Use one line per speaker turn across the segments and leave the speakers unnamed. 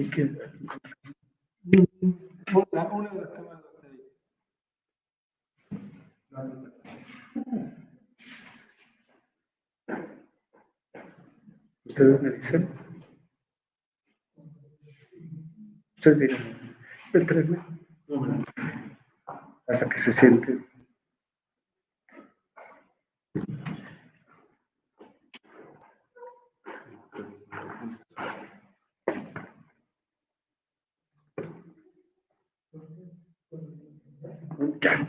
¿Y qué? Una de las cámaras está ahí. ¿Ustedes me dicen? Ustedes dirán, espérenme. Hasta que se siente. Ya.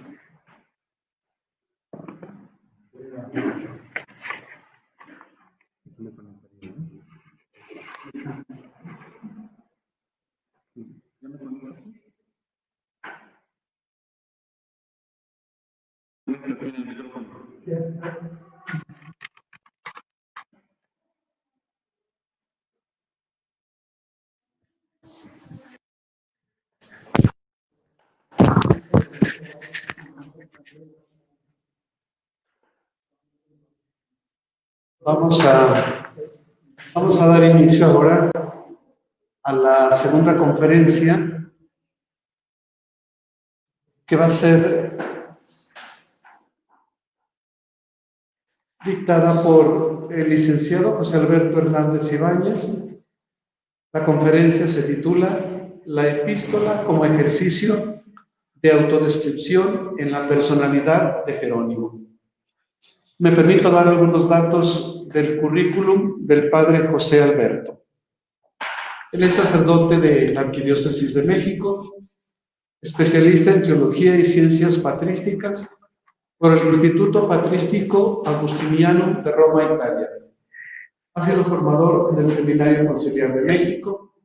Vamos a dar inicio ahora a la segunda conferencia que va a ser dictada por el licenciado José Alberto Hernández Ibáñez. La conferencia se titula La epístola como ejercicio de autodescripción en la personalidad de Jerónimo. Me permito dar algunos datos del currículum del padre José Alberto. Él es sacerdote de la Arquidiócesis de México, especialista en teología y ciencias patrísticas por el Instituto Patrístico Agustiniano de Roma, Italia. Ha sido formador en el Seminario Conciliar de México,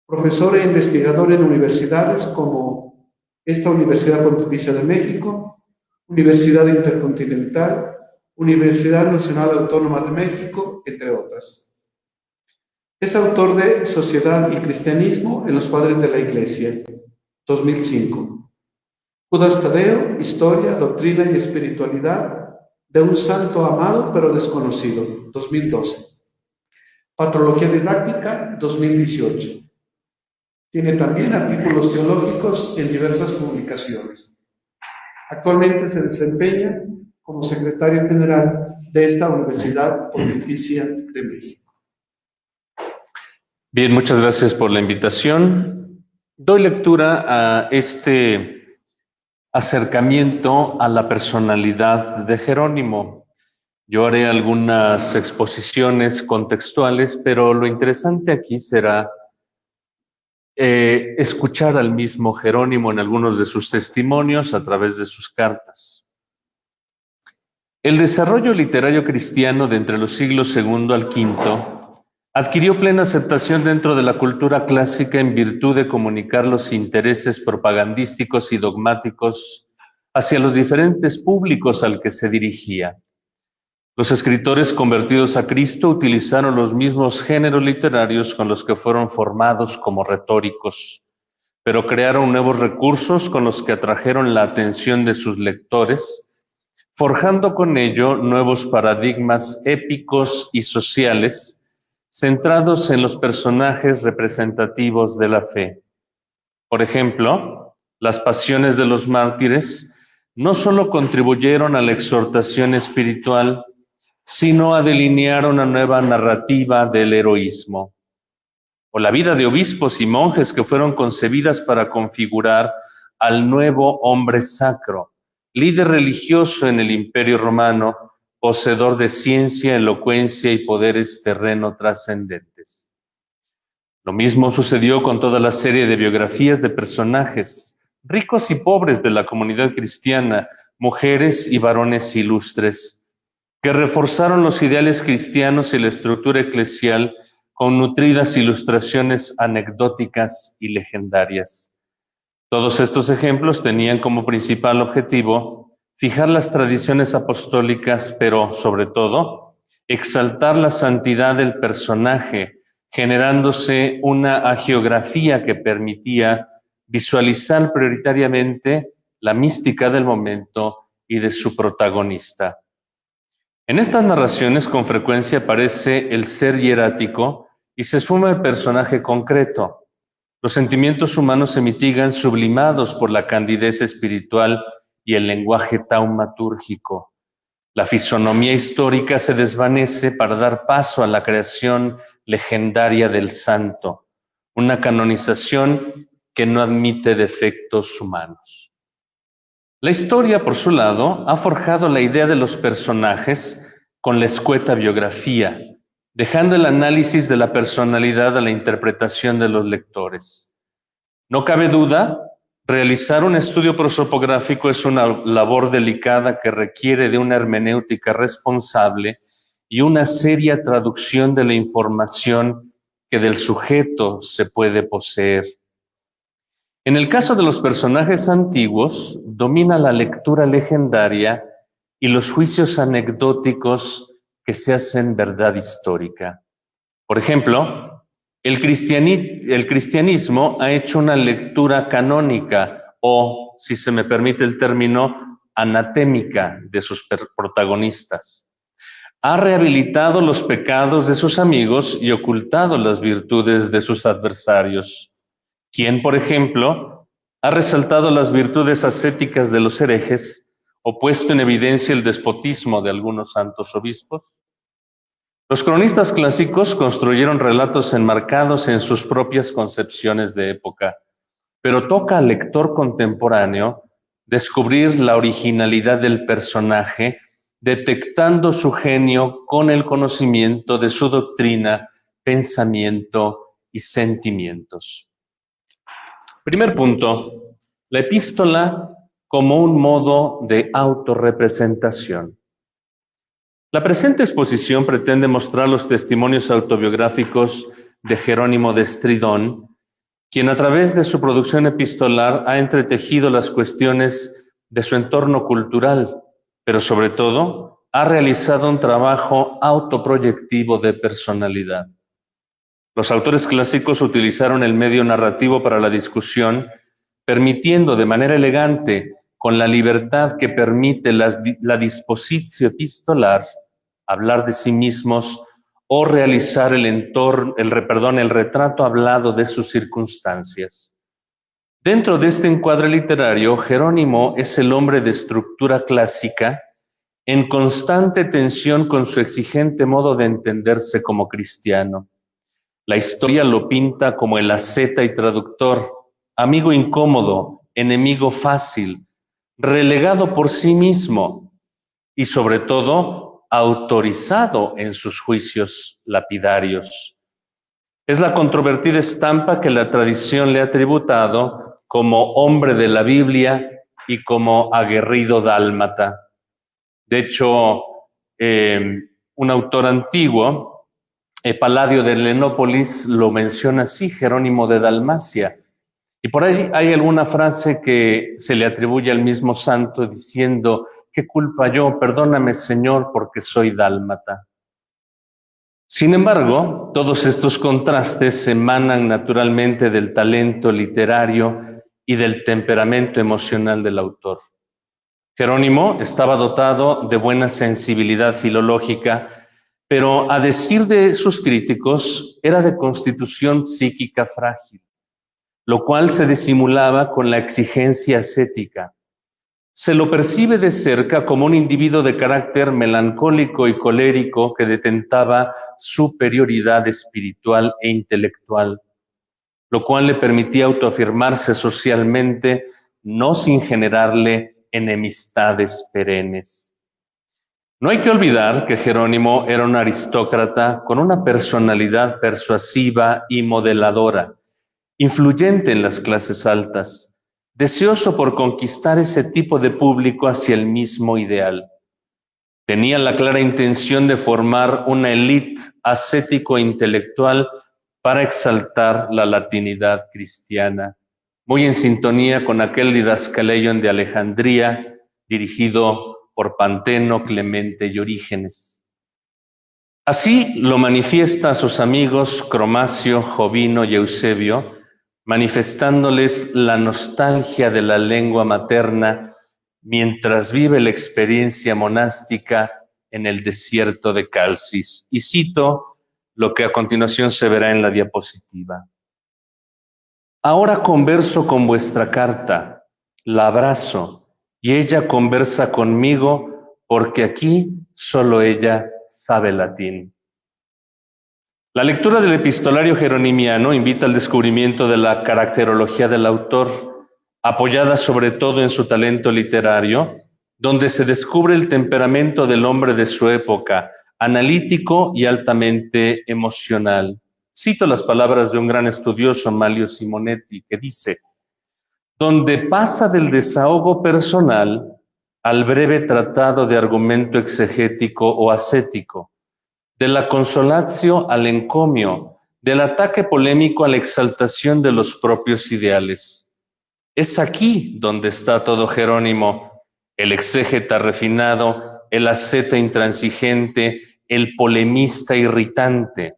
profesor e investigador en universidades como esta Universidad Pontificia de México, Universidad Intercontinental, Universidad Nacional Autónoma de México, entre otras. Es autor de Sociedad y Cristianismo en los Padres de la Iglesia, 2005. Judas Tadeo, Historia, Doctrina y Espiritualidad de un santo amado pero desconocido, 2012. Patrología Didáctica, 2018. Tiene también artículos teológicos en diversas publicaciones. Actualmente se desempeña como secretario general de esta Universidad Pontificia de México.
Bien, muchas gracias por la invitación. Doy lectura a este acercamiento a la personalidad de Jerónimo. Yo haré algunas exposiciones contextuales, pero lo interesante aquí será escuchar al mismo Jerónimo en algunos de sus testimonios a través de sus cartas. El desarrollo literario cristiano de entre los siglos II al V adquirió plena aceptación dentro de la cultura clásica en virtud de comunicar los intereses propagandísticos y dogmáticos hacia los diferentes públicos al que se dirigía. Los escritores convertidos a Cristo utilizaron los mismos géneros literarios con los que fueron formados como retóricos, pero crearon nuevos recursos con los que atrajeron la atención de sus lectores, forjando con ello nuevos paradigmas épicos y sociales centrados en los personajes representativos de la fe. Por ejemplo, las pasiones de los mártires no solo contribuyeron a la exhortación espiritual, sino a delinear una nueva narrativa del heroísmo. O la vida de obispos y monjes que fueron concebidas para configurar al nuevo hombre sacro, líder religioso en el Imperio Romano, poseedor de ciencia, elocuencia y poderes terreno trascendentes. Lo mismo sucedió con toda la serie de biografías de personajes, ricos y pobres de la comunidad cristiana, mujeres y varones ilustres, que reforzaron los ideales cristianos y la estructura eclesial con nutridas ilustraciones anecdóticas y legendarias. Todos estos ejemplos tenían como principal objetivo fijar las tradiciones apostólicas, pero sobre todo, exaltar la santidad del personaje, generándose una hagiografía que permitía visualizar prioritariamente la mística del momento y de su protagonista. En estas narraciones con frecuencia aparece el ser hierático y se esfuma el personaje concreto, Los sentimientos humanos se mitigan sublimados por la candidez espiritual y el lenguaje taumatúrgico. La fisonomía histórica se desvanece para dar paso a la creación legendaria del santo, una canonización que no admite defectos humanos. La historia, por su lado, ha forjado la idea de los personajes con la escueta biografía, dejando el análisis de la personalidad a la interpretación de los lectores. No cabe duda, realizar un estudio prosopográfico es una labor delicada que requiere de una hermenéutica responsable y una seria traducción de la información que del sujeto se puede poseer. En el caso de los personajes antiguos, domina la lectura legendaria y los juicios anecdóticos que se hacen verdad histórica. Por ejemplo, el cristianismo ha hecho una lectura canónica o, si se me permite el término, anatémica de sus protagonistas. Ha rehabilitado los pecados de sus amigos y ocultado las virtudes de sus adversarios. ¿Quién, por ejemplo, ha resaltado las virtudes ascéticas de los herejes o puesto en evidencia el despotismo de algunos santos obispos? Los cronistas clásicos construyeron relatos enmarcados en sus propias concepciones de época, pero toca al lector contemporáneo descubrir la originalidad del personaje, detectando su genio con el conocimiento de su doctrina, pensamiento y sentimientos. Primer punto, la epístola como un modo de autorrepresentación. La presente exposición pretende mostrar los testimonios autobiográficos de Jerónimo de Estridón, quien a través de su producción epistolar ha entretejido las cuestiones de su entorno cultural, pero sobre todo ha realizado un trabajo autoproyectivo de personalidad. Los autores clásicos utilizaron el medio narrativo para la discusión, permitiendo de manera elegante, con la libertad que permite la dispositio epistolar, hablar de sí mismos o realizar el retrato hablado de sus circunstancias. Dentro de este encuadre literario, Jerónimo es el hombre de estructura clásica, en constante tensión con su exigente modo de entenderse como cristiano. La historia lo pinta como el asceta y traductor, amigo incómodo, enemigo fácil, relegado por sí mismo y sobre todo autorizado en sus juicios lapidarios. Es la controvertida estampa que la tradición le ha tributado como hombre de la Biblia y como aguerrido dálmata. De hecho, un autor antiguo, Paladio de Lenópolis, lo menciona así, Jerónimo de Dalmacia. Y por ahí hay alguna frase que se le atribuye al mismo santo diciendo, ¿qué culpa yo? Perdóname, Señor, porque soy dálmata. Sin embargo, todos estos contrastes emanan naturalmente del talento literario y del temperamento emocional del autor. Jerónimo estaba dotado de buena sensibilidad filológica, pero a decir de sus críticos, era de constitución psíquica frágil, lo cual se disimulaba con la exigencia ascética. Se lo percibe de cerca como un individuo de carácter melancólico y colérico que detentaba superioridad espiritual e intelectual, lo cual le permitía autoafirmarse socialmente, no sin generarle enemistades perennes. No hay que olvidar que Jerónimo era un aristócrata con una personalidad persuasiva y modeladora, influyente en las clases altas, deseoso por conquistar ese tipo de público hacia el mismo ideal. Tenía la clara intención de formar una élite ascético-intelectual para exaltar la latinidad cristiana, muy en sintonía con aquel Didascaleion de Alejandría, dirigido por Panteno, Clemente y Orígenes. Así lo manifiesta a sus amigos Cromacio, Jovino y Eusebio, manifestándoles la nostalgia de la lengua materna mientras vive la experiencia monástica en el desierto de Calcis. Y cito lo que a continuación se verá en la diapositiva. Ahora converso con vuestra carta, la abrazo, y ella conversa conmigo, porque aquí solo ella sabe latín. La lectura del epistolario jeronimiano invita al descubrimiento de la caracterología del autor, apoyada sobre todo en su talento literario, donde se descubre el temperamento del hombre de su época, analítico y altamente emocional. Cito las palabras de un gran estudioso, Manlio Simonetti, que dice: donde pasa del desahogo personal al breve tratado de argumento exegético o ascético, de la consolatio al encomio, del ataque polémico a la exaltación de los propios ideales. Es aquí donde está todo Jerónimo, el exégeta refinado, el asceta intransigente, el polemista irritante,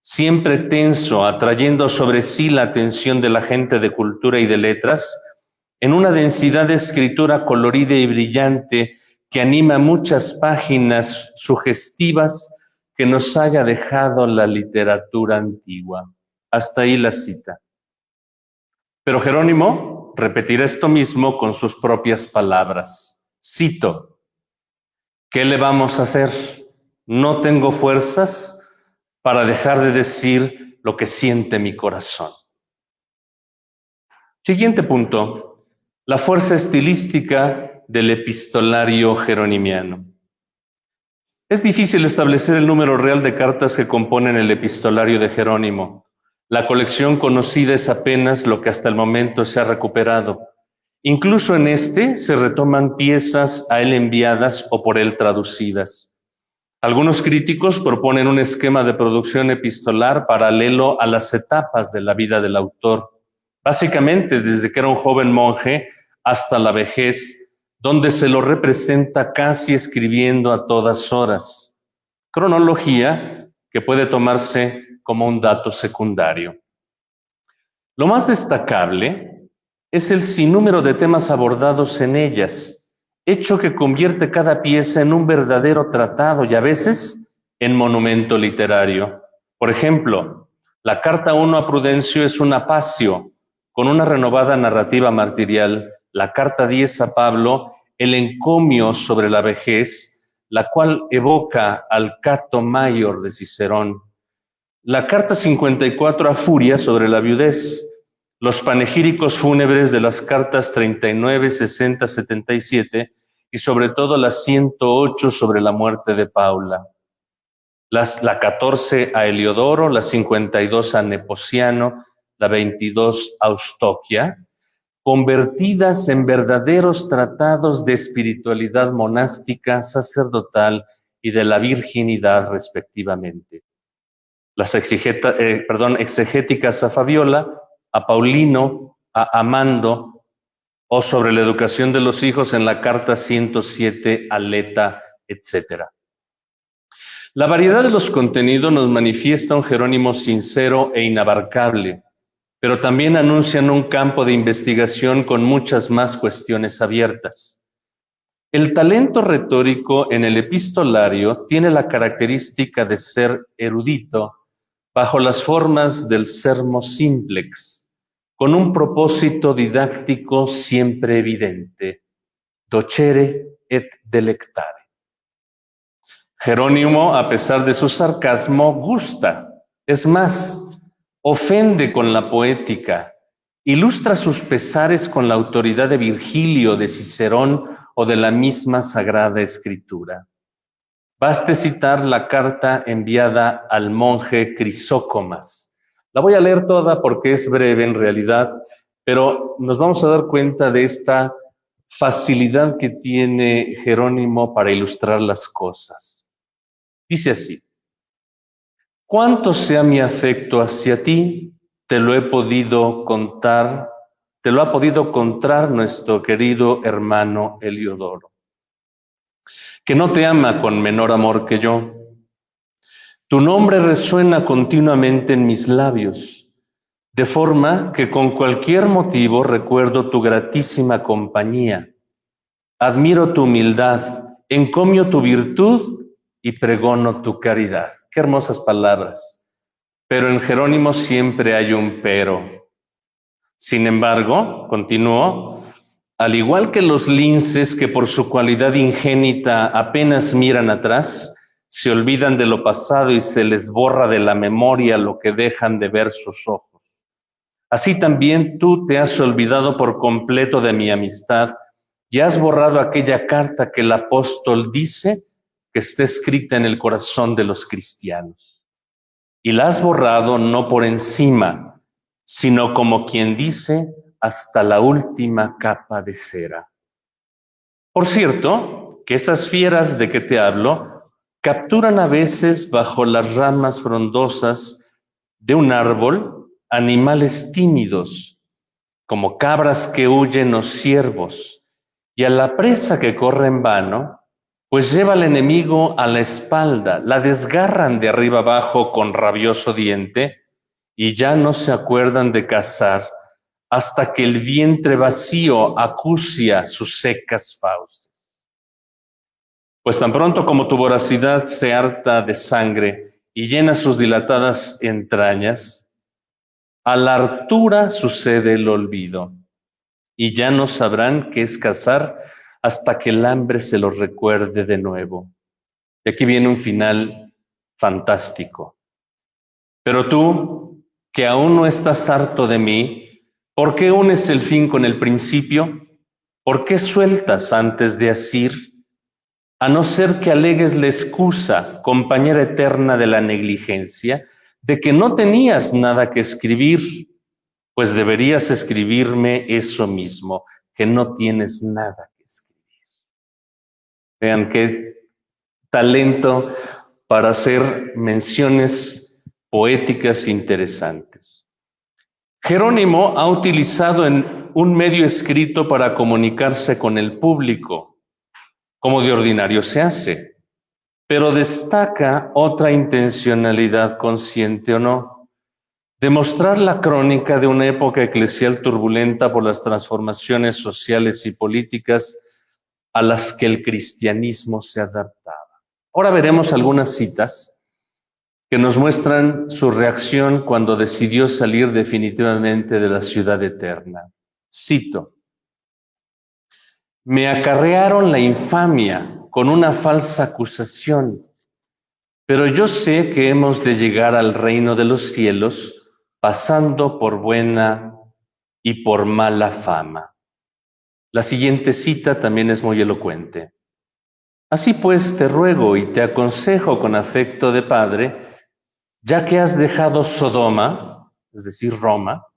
siempre tenso, atrayendo sobre sí la atención de la gente de cultura y de letras, en una densidad de escritura colorida y brillante que anima muchas páginas sugestivas que nos haya dejado la literatura antigua. Hasta ahí la cita. Pero Jerónimo repetirá esto mismo con sus propias palabras. Cito: ¿qué le vamos a hacer? No tengo fuerzas para dejar de decir lo que siente mi corazón. Siguiente punto: la fuerza estilística del epistolario jeronimiano. Es difícil establecer el número real de cartas que componen el epistolario de Jerónimo. La colección conocida es apenas lo que hasta el momento se ha recuperado. Incluso en este se retoman piezas a él enviadas o por él traducidas. Algunos críticos proponen un esquema de producción epistolar paralelo a las etapas de la vida del autor, básicamente desde que era un joven monje hasta la vejez, donde se lo representa casi escribiendo a todas horas. Cronología que puede tomarse como un dato secundario. Lo más destacable es el sinnúmero de temas abordados en ellas, hecho que convierte cada pieza en un verdadero tratado y a veces en monumento literario. Por ejemplo, la carta 1 a Prudencio es un apasio con una renovada narrativa martirial. La carta 10 a Pablo, el encomio sobre la vejez, la cual evoca al Cato Mayor de Cicerón. La carta 54 a Furia sobre la viudez, los panegíricos fúnebres de las cartas 39, 60, 77 y sobre todo la 108 sobre la muerte de Paula. La 14 a Heliodoro, la 52 a Nepociano, la 22 a Eustoquia, convertidas en verdaderos tratados de espiritualidad monástica, sacerdotal y de la virginidad respectivamente. Las exegéticas a Fabiola, a Paulino, a Amando, o sobre la educación de los hijos en la carta 107 a Leta, etc. La variedad de los contenidos nos manifiesta un Jerónimo sincero e inabarcable, pero también anuncian un campo de investigación con muchas más cuestiones abiertas. El talento retórico en el epistolario tiene la característica de ser erudito bajo las formas del sermo simplex, con un propósito didáctico siempre evidente: docere et delectare. Jerónimo, a pesar de su sarcasmo, gusta. Es más, ofende con la poética, ilustra sus pesares con la autoridad de Virgilio, de Cicerón o de la misma Sagrada Escritura. Baste citar la carta enviada al monje Crisócomas. La voy a leer toda porque es breve en realidad, pero nos vamos a dar cuenta de esta facilidad que tiene Jerónimo para ilustrar las cosas. Dice así: cuánto sea mi afecto hacia ti, te lo ha podido contar nuestro querido hermano Heliodoro, que no te ama con menor amor que yo. Tu nombre resuena continuamente en mis labios, de forma que con cualquier motivo recuerdo tu gratísima compañía. Admiro tu humildad, encomio tu virtud y pregono tu caridad. Qué hermosas palabras. Pero en Jerónimo siempre hay un pero. Sin embargo, continuó, al igual que los linces que por su cualidad ingénita apenas miran atrás, se olvidan de lo pasado y se les borra de la memoria lo que dejan de ver sus ojos. Así también tú te has olvidado por completo de mi amistad y has borrado aquella carta que el apóstol dice que está escrita en el corazón de los cristianos. Y la has borrado no por encima, sino como quien dice, hasta la última capa de cera. Por cierto, que esas fieras de que te hablo capturan a veces bajo las ramas frondosas de un árbol animales tímidos, como cabras que huyen o ciervos, y a la presa que corre en vano, pues lleva al enemigo a la espalda, la desgarran de arriba abajo con rabioso diente, y ya no se acuerdan de cazar hasta que el vientre vacío acucia sus secas fauces. Pues tan pronto como tu voracidad se harta de sangre y llena sus dilatadas entrañas, a la hartura sucede el olvido, y ya no sabrán qué es cazar hasta que el hambre se los recuerde de nuevo. Y aquí viene un final fantástico. Pero tú, que aún no estás harto de mí, ¿por qué unes el fin con el principio? ¿Por qué sueltas antes de asir? A no ser que alegues la excusa, compañera eterna de la negligencia, de que no tenías nada que escribir, pues deberías escribirme eso mismo, que no tienes nada que escribir. Vean qué talento para hacer menciones poéticas interesantes. Jerónimo ha utilizado un medio escrito para comunicarse con el público, como de ordinario se hace, pero destaca otra intencionalidad, consciente o no: demostrar la crónica de una época eclesial turbulenta por las transformaciones sociales y políticas a las que el cristianismo se adaptaba. Ahora veremos algunas citas que nos muestran su reacción cuando decidió salir definitivamente de la ciudad eterna. Cito: me acarrearon la infamia con una falsa acusación, pero yo sé que hemos de llegar al reino de los cielos pasando por buena y por mala fama. La siguiente cita también es muy elocuente. Así pues te ruego y te aconsejo con afecto de padre, ya que has dejado Sodoma, es decir, Roma,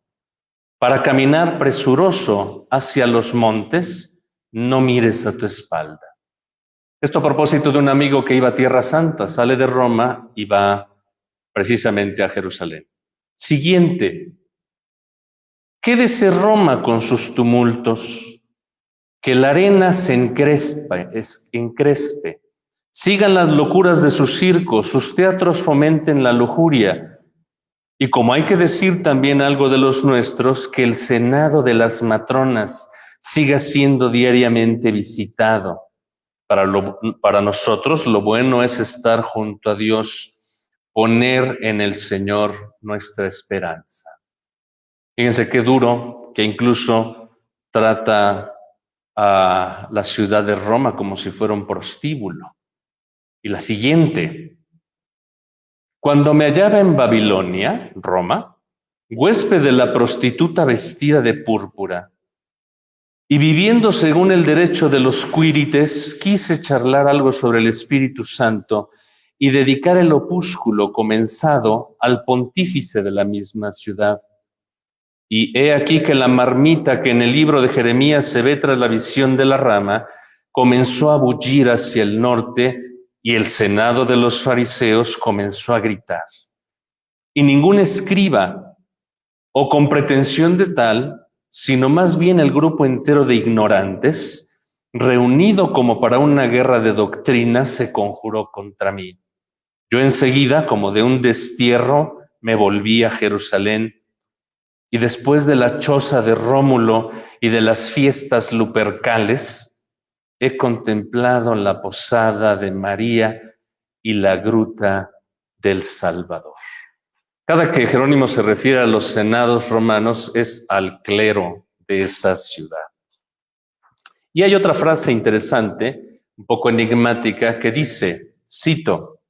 para caminar presuroso hacia los montes, no mires a tu espalda. Esto a propósito de un amigo que iba a Tierra Santa, sale de Roma y va precisamente a Jerusalén. Siguiente: quédese Roma con sus tumultos, que la arena se encrespe, sigan las locuras de sus circos, sus teatros fomenten la lujuria, y como hay que decir también algo de los nuestros, que el senado de las matronas siga siendo diariamente visitado. Para nosotros lo bueno es estar junto a Dios, poner en el Señor nuestra esperanza. Fíjense qué duro que incluso trata a la ciudad de Roma como si fuera un prostíbulo. Y la siguiente: cuando me hallaba en Babilonia, Roma, huésped de la prostituta vestida de púrpura, y viviendo según el derecho de los quírites, quise charlar algo sobre el Espíritu Santo y dedicar el opúsculo comenzado al pontífice de la misma ciudad. Y he aquí que la marmita que en el libro de Jeremías se ve tras la visión de la rama, comenzó a bullir hacia el norte, y el senado de los fariseos comenzó a gritar. Y ningún escriba, o con pretensión de tal, sino más bien el grupo entero de ignorantes, reunido como para una guerra de doctrinas, se conjuró contra mí. Yo enseguida, como de un destierro, me volví a Jerusalén, y después de la choza de Rómulo y de las fiestas lupercales, he contemplado la posada de María y la gruta del Salvador. Cada que Jerónimo se refiere a los senados romanos es al clero de esa ciudad. Y hay otra frase interesante, un poco enigmática, que dice, cito,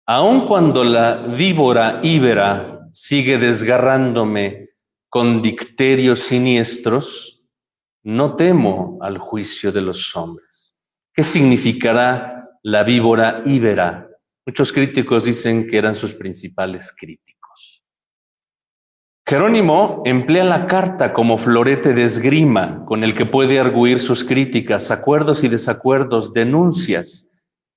aun cuando la víbora íbera sigue desgarrándome con dicterios siniestros, no temo al juicio de los hombres. ¿Qué significará la víbora íbera? Muchos críticos dicen que eran sus principales críticos. Jerónimo emplea la carta como florete de esgrima con el que puede arguir sus críticas, acuerdos y desacuerdos, denuncias,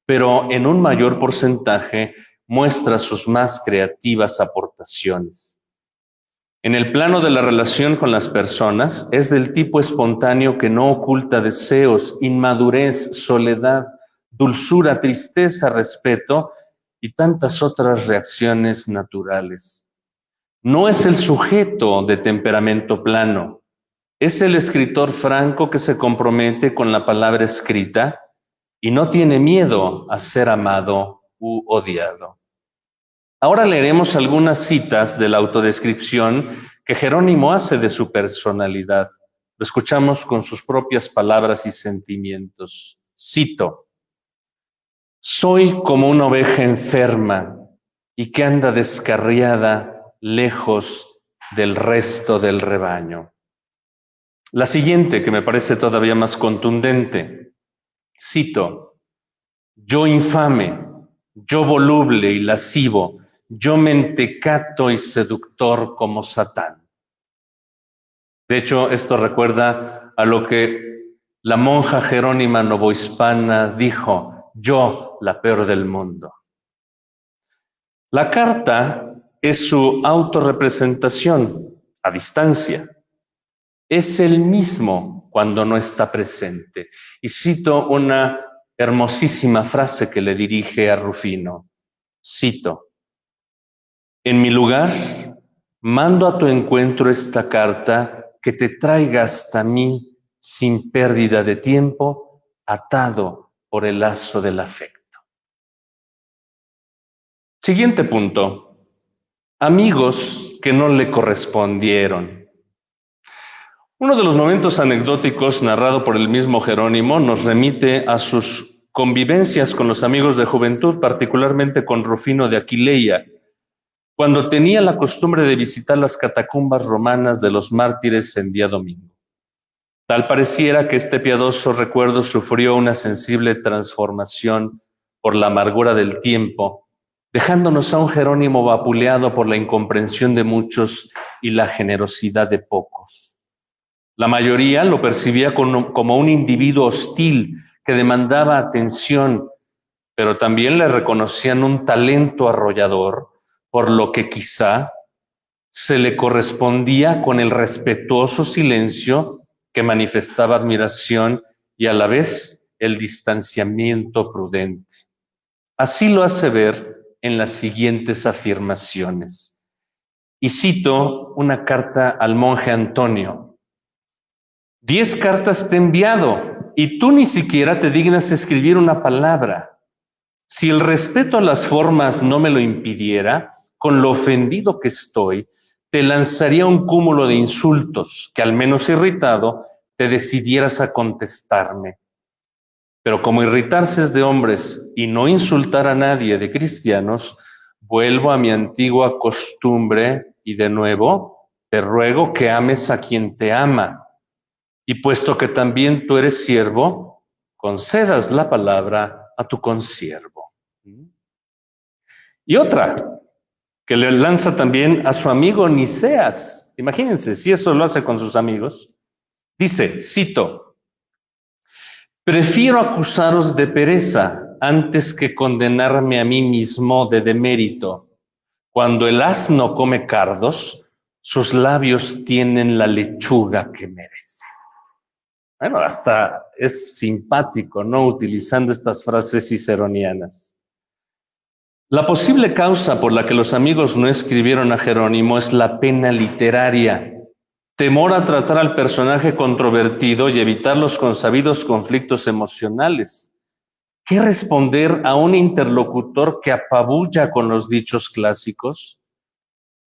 pero en un mayor porcentaje muestra sus más creativas aportaciones. En el plano de la relación con las personas, es del tipo espontáneo que no oculta deseos, inmadurez, soledad, dulzura, tristeza, respeto y tantas otras reacciones naturales. No es el sujeto de temperamento plano, es el escritor franco que se compromete con la palabra escrita y no tiene miedo a ser amado u odiado. Ahora leeremos algunas citas de la autodescripción que Jerónimo hace de su personalidad. Lo escuchamos con sus propias palabras y sentimientos. Cito, soy como una oveja enferma y que anda descarriada lejos del resto del rebaño. La siguiente, que me parece todavía más contundente, cito, yo infame, yo voluble y lascivo, yo mentecato y seductor como Satán. De hecho, esto recuerda a lo que la monja Jerónima novohispana dijo, yo, la peor del mundo. La carta es su autorrepresentación a distancia. Es el mismo cuando no está presente. Y cito una hermosísima frase que le dirige a Rufino. Cito, en mi lugar, mando a tu encuentro esta carta que te traiga hasta mí sin pérdida de tiempo, atado por el lazo del afecto. Siguiente punto. Amigos que no le correspondieron. Uno de los momentos anecdóticos narrado por el mismo Jerónimo nos remite a sus convivencias con los amigos de juventud, particularmente con Rufino de Aquileia, cuando tenía la costumbre de visitar las catacumbas romanas de los mártires en día domingo. Tal pareciera que este piadoso recuerdo sufrió una sensible transformación por la amargura del tiempo, dejándonos a un Jerónimo vapuleado por la incomprensión de muchos y la generosidad de pocos. La mayoría lo percibía como un individuo hostil que demandaba atención, pero también le reconocían un talento arrollador, por lo que quizá se le correspondía con el respetuoso silencio que manifestaba admiración y a la vez el distanciamiento prudente. Así lo hace ver en las siguientes afirmaciones. Y cito una carta al monje Antonio. 10 cartas te he enviado y tú ni siquiera te dignas escribir una palabra. Si el respeto a las formas no me lo impidiera, con lo ofendido que estoy, te lanzaría un cúmulo de insultos que al menos irritado te decidieras a contestarme. Pero como irritarse es de hombres y no insultar a nadie de cristianos, vuelvo a mi antigua costumbre y de nuevo te ruego que ames a quien te ama. Y puesto que también tú eres siervo, concedas la palabra a tu consiervo. Y otra, que le lanza también a su amigo Niceas. Imagínense, si eso lo hace con sus amigos. Dice, cito, prefiero acusaros de pereza antes que condenarme a mí mismo de demérito. Cuando el asno come cardos, sus labios tienen la lechuga que merece. Bueno, hasta es simpático, ¿no? Utilizando estas frases ciceronianas. La posible causa por la que los amigos no escribieron a Jerónimo es la pena literaria, temor a tratar al personaje controvertido y evitar los consabidos conflictos emocionales. ¿Qué responder a un interlocutor que apabulla con los dichos clásicos?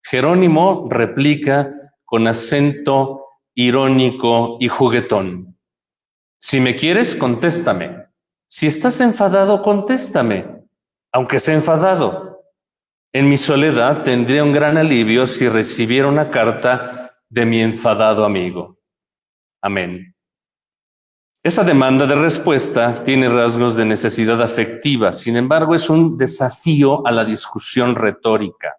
Jerónimo replica con acento irónico y juguetón. Si me quieres, contéstame. Si estás enfadado, contéstame, aunque sea enfadado. En mi soledad tendría un gran alivio si recibiera una carta de mi enfadado amigo. Amén. Esa demanda de respuesta tiene rasgos de necesidad afectiva, sin embargo, es un desafío a la discusión retórica.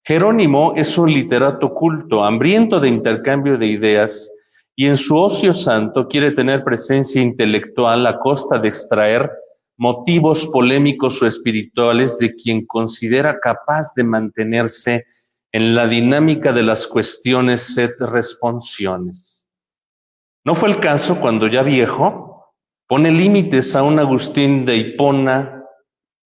Jerónimo es un literato culto, hambriento de intercambio de ideas, y en su ocio santo quiere tener presencia intelectual a costa de extraer motivos polémicos o espirituales de quien considera capaz de mantenerse en la dinámica de las cuestiones et responsiones. No fue el caso cuando ya viejo pone límites a un Agustín de Hipona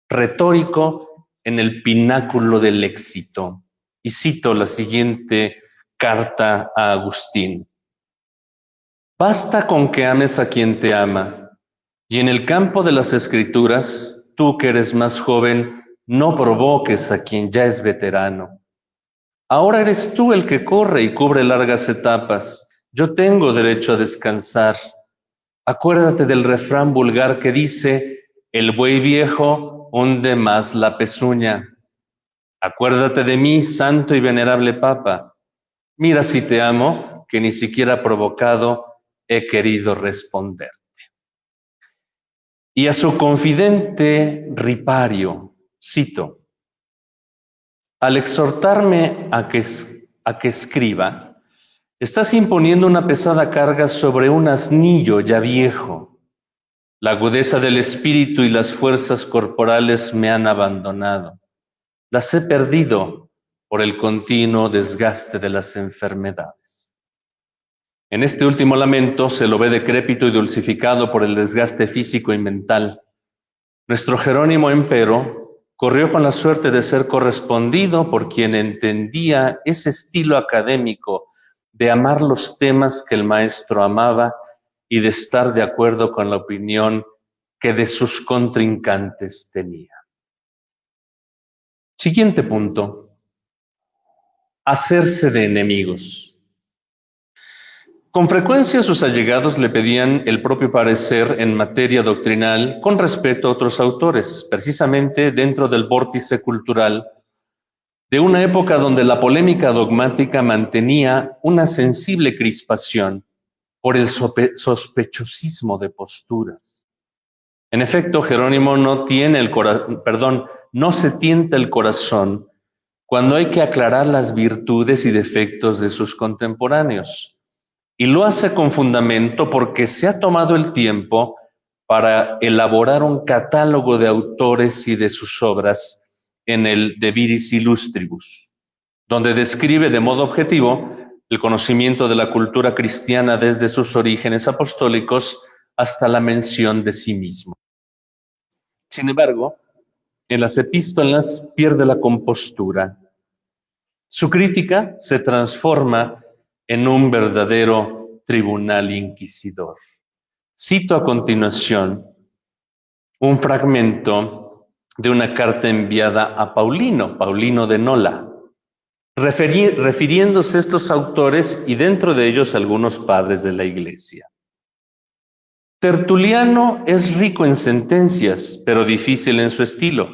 retórico en el pináculo del éxito. Y cito la siguiente carta a Agustín. Basta con que ames a quien te ama, y en el campo de las escrituras, tú que eres más joven, no provoques a quien ya es veterano. Ahora eres tú el que corre y cubre largas etapas. Yo tengo derecho a descansar. Acuérdate del refrán vulgar que dice, el buey viejo hunde más la pezuña. Acuérdate de mí, santo y venerable Papa. Mira si te amo, que ni siquiera provocado he querido responderte. Y a su confidente Ripario, cito, al exhortarme a que escriba, estás imponiendo una pesada carga sobre un asnillo ya viejo. La agudeza del espíritu y las fuerzas corporales me han abandonado. Las he perdido por el continuo desgaste de las enfermedades. En este último lamento se lo ve decrépito y dulcificado por el desgaste físico y mental. Nuestro Jerónimo, empero, corrió con la suerte de ser correspondido por quien entendía ese estilo académico de amar los temas que el maestro amaba y de estar de acuerdo con la opinión que de sus contrincantes tenía. Siguiente punto. Hacerse de enemigos. Con frecuencia sus allegados le pedían el propio parecer en materia doctrinal con respecto a otros autores, precisamente dentro del vórtice cultural de una época donde la polémica dogmática mantenía una sensible crispación por el sospechosismo de posturas. En efecto, Jerónimo no se tienta el corazón cuando hay que aclarar las virtudes y defectos de sus contemporáneos. Y lo hace con fundamento porque se ha tomado el tiempo para elaborar un catálogo de autores y de sus obras en el De Viris Illustribus, donde describe de modo objetivo el conocimiento de la cultura cristiana desde sus orígenes apostólicos hasta la mención de sí mismo. Sin embargo, en las epístolas pierde la compostura. Su crítica se transforma en un verdadero tribunal inquisidor. Cito a continuación un fragmento de una carta enviada a Paulino de Nola, refiriéndose a estos autores y dentro de ellos algunos padres de la Iglesia. Tertuliano es rico en sentencias, pero difícil en su estilo.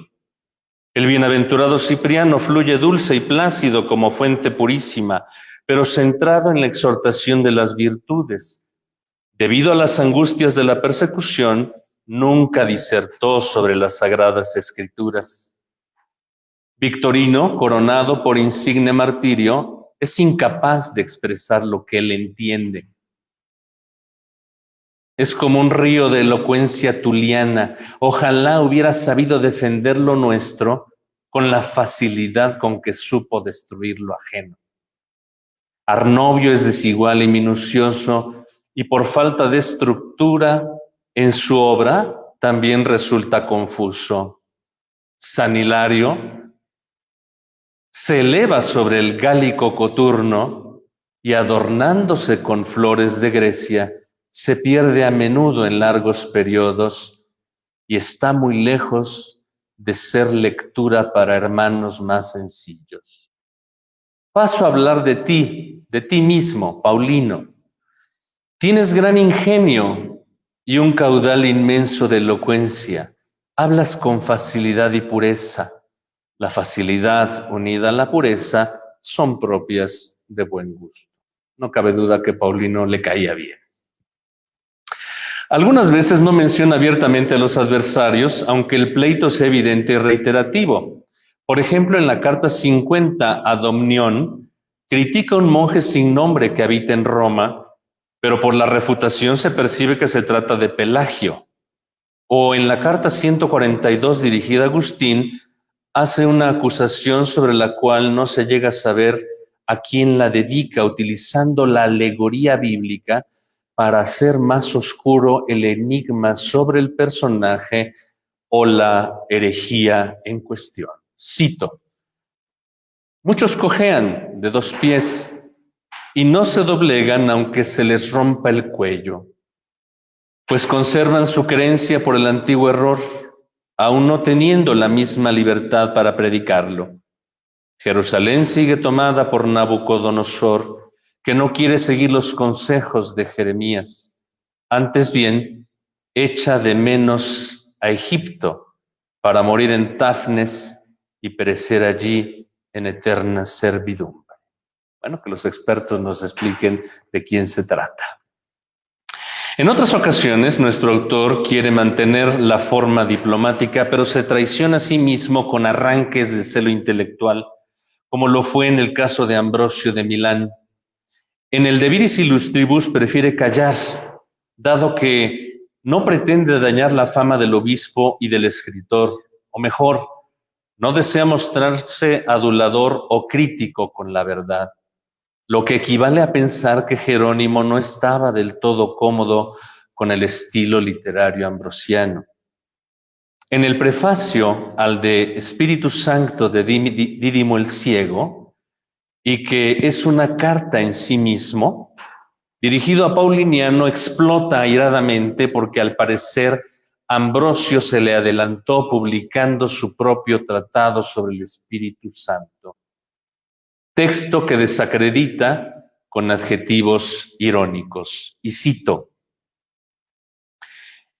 El bienaventurado Cipriano fluye dulce y plácido como fuente purísima, pero centrado en la exhortación de las virtudes. Debido a las angustias de la persecución, nunca disertó sobre las sagradas escrituras. Victorino, coronado por insigne martirio, es incapaz de expresar lo que él entiende. Es como un río de elocuencia tuliana. Ojalá hubiera sabido defender lo nuestro con la facilidad con que supo destruir lo ajeno. Arnovio es desigual y minucioso, y por falta de estructura en su obra también resulta confuso. San Hilario se eleva sobre el gálico coturno y adornándose con flores de Grecia, se pierde a menudo en largos periodos y está muy lejos de ser lectura para hermanos más sencillos. Paso a hablar de ti mismo, Paulino. Tienes gran ingenio y un caudal inmenso de elocuencia. Hablas con facilidad y pureza. La facilidad unida a la pureza son propias de buen gusto. No cabe duda que Paulino le caía bien. Algunas veces no menciona abiertamente a los adversarios, aunque el pleito sea evidente y reiterativo. Por ejemplo, en la carta 50 a Domnión, critica a un monje sin nombre que habita en Roma, pero por la refutación se percibe que se trata de Pelagio. O en la carta 142 dirigida a Agustín, hace una acusación sobre la cual no se llega a saber a quién la dedica, utilizando la alegoría bíblica para hacer más oscuro el enigma sobre el personaje o la herejía en cuestión. Cito: muchos cojean de 2 pies y no se doblegan aunque se les rompa el cuello, pues conservan su creencia por el antiguo error, aún no teniendo la misma libertad para predicarlo. Jerusalén sigue tomada por Nabucodonosor, que no quiere seguir los consejos de Jeremías. Antes bien, echa de menos a Egipto para morir en Tafnes y perecer allí en eterna servidumbre. Bueno, que los expertos nos expliquen de quién se trata. En otras ocasiones, nuestro autor quiere mantener la forma diplomática, pero se traiciona a sí mismo con arranques de celo intelectual, como lo fue en el caso de Ambrosio de Milán. En el De Viris Illustribus prefiere callar, dado que no pretende dañar la fama del obispo y del escritor, o mejor, no desea mostrarse adulador o crítico con la verdad, lo que equivale a pensar que Jerónimo no estaba del todo cómodo con el estilo literario ambrosiano. En el prefacio al de Espíritu Santo de Dídimo el Ciego, y que es una carta en sí mismo, dirigido a Pauliniano, explota airadamente porque al parecer Ambrosio se le adelantó publicando su propio tratado sobre el Espíritu Santo. Texto que desacredita con adjetivos irónicos. Y cito: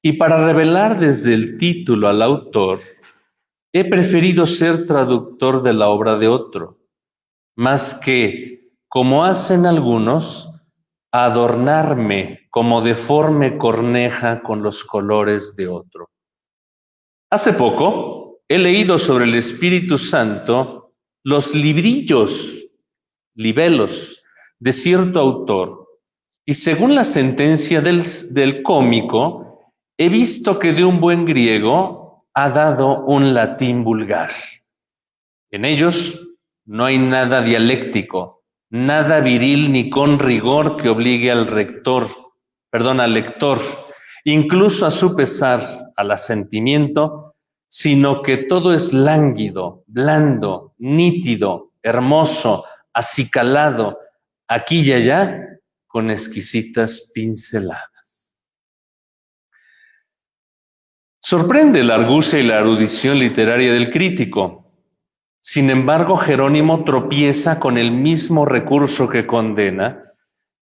y para revelar desde el título al autor, he preferido ser traductor de la obra de otro, más que, como hacen algunos, adornarme como deforme corneja con los colores de otro. Hace poco he leído sobre el Espíritu Santo los librillos, libelos, de cierto autor, y según la sentencia del cómico, he visto que de un buen griego ha dado un latín vulgar. En ellos no hay nada dialéctico, nada viril ni con rigor que obligue al lector, incluso a su pesar, al asentimiento, sino que todo es lánguido, blando, nítido, hermoso, acicalado, aquí y allá, con exquisitas pinceladas. Sorprende la argucia y la erudición literaria del crítico. Sin embargo, Jerónimo tropieza con el mismo recurso que condena,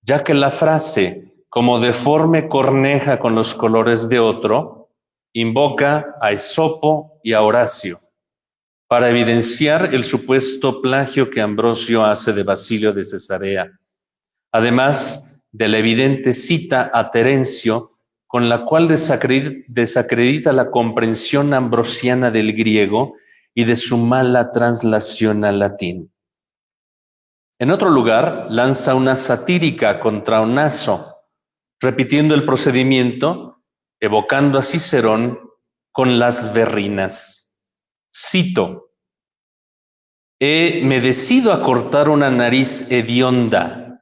ya que la frase, como deforme corneja con los colores de otro, invoca a Esopo y a Horacio, para evidenciar el supuesto plagio que Ambrosio hace de Basilio de Cesarea, además de la evidente cita a Terencio, con la cual desacredita la comprensión ambrosiana del griego y de su mala traslación al latín. En otro lugar, lanza una satírica contra Onazo, repitiendo el procedimiento, evocando a Cicerón con las berrinas. Cito: me decido a cortar una nariz hedionda